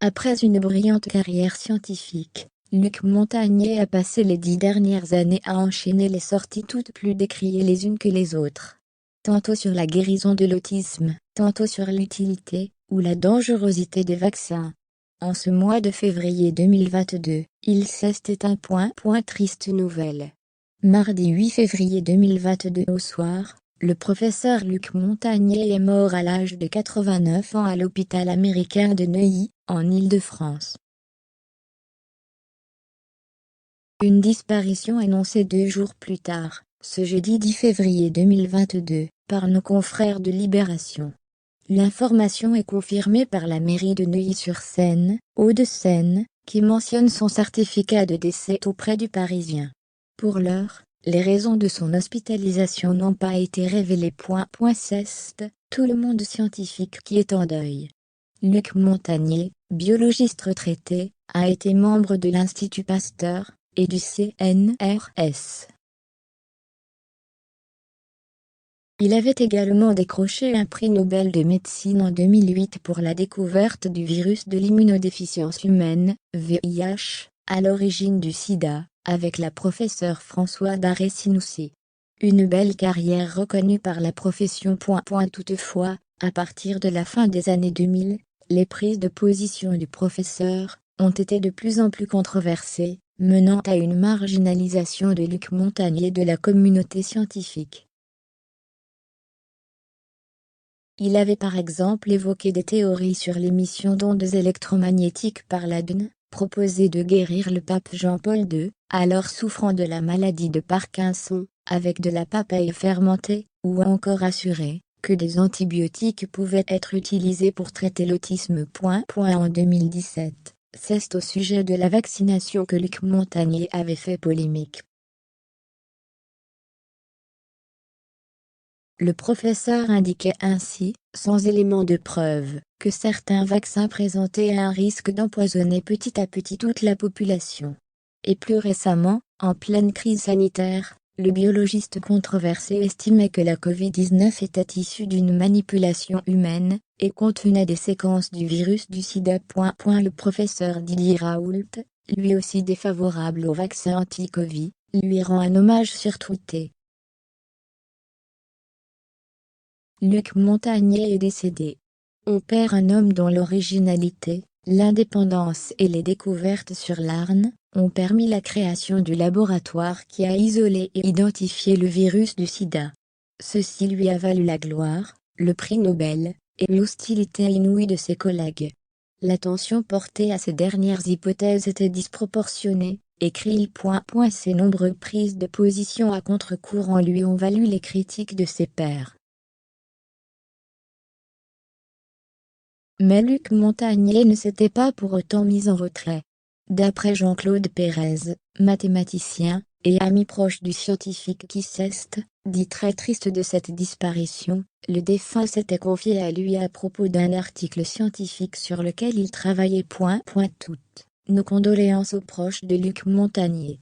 Après une brillante carrière scientifique, Luc Montagnier a passé les 10 dernières années à enchaîner les sorties toutes plus décriées les unes que les autres. Tantôt sur la guérison de l'autisme, tantôt sur l'utilité ou la dangerosité des vaccins. En ce mois de février 2022, il s'est éteint. Triste nouvelle. Mardi 8 février 2022 au soir, le professeur Luc Montagnier est mort à l'âge de 89 ans à l'hôpital américain de Neuilly, en Île-de-France. Une disparition annoncée 2 jours plus tard, ce jeudi 10 février 2022, par nos confrères de Libération. L'information est confirmée par la mairie de Neuilly-sur-Seine, Hauts-de-Seine, qui mentionne son certificat de décès auprès du Parisien. Pour l'heure, les raisons de son hospitalisation n'ont pas été révélées. C'est tout le monde scientifique qui est en deuil. Luc Montagnier, biologiste retraité, a été membre de l'Institut Pasteur et du CNRS. Il avait également décroché un prix Nobel de médecine en 2008 pour la découverte du virus de l'immunodéficience humaine, VIH, à l'origine du sida, avec la professeure Françoise Daré-Sinoussi. Une belle carrière reconnue par la profession. Toutefois, à partir de la fin des années 2000, les prises de position du professeur ont été de plus en plus controversées, menant à une marginalisation de Luc Montagnier de la communauté scientifique. Il avait par exemple évoqué des théories sur l'émission d'ondes électromagnétiques par l'ADN, proposé de guérir le pape Jean-Paul II, alors souffrant de la maladie de Parkinson, avec de la papaye fermentée, ou encore assuré que des antibiotiques pouvaient être utilisés pour traiter l'autisme. En 2017, c'est au sujet de la vaccination que Luc Montagnier avait fait polémique. Le professeur indiquait ainsi, sans élément de preuve, que certains vaccins présentaient un risque d'empoisonner petit à petit toute la population. Et plus récemment, en pleine crise sanitaire, le biologiste controversé estimait que la Covid-19 était issue d'une manipulation humaine, et contenait des séquences du virus du sida. Le professeur Didier Raoult, lui aussi défavorable au vaccin anti-Covid, lui rend un hommage sur Twitter. Luc Montagnier est décédé. On perd un homme dont l'originalité, l'indépendance et les découvertes sur l'Arne ont permis la création du laboratoire qui a isolé et identifié le virus du sida. Ceci lui a valu la gloire, le prix Nobel, et l'hostilité inouïe de ses collègues. L'attention portée à ces dernières hypothèses était disproportionnée, écrit-il. Ses nombreuses prises de position à contre-courant lui ont valu les critiques de ses pairs. Mais Luc Montagnier ne s'était pas pour autant mis en retrait. D'après Jean-Claude Pérez, mathématicien, et ami proche du scientifique qui s'est dit très triste de cette disparition, le défunt s'était confié à lui à propos d'un article scientifique sur lequel il travaillait. Toutes nos condoléances aux proches de Luc Montagnier.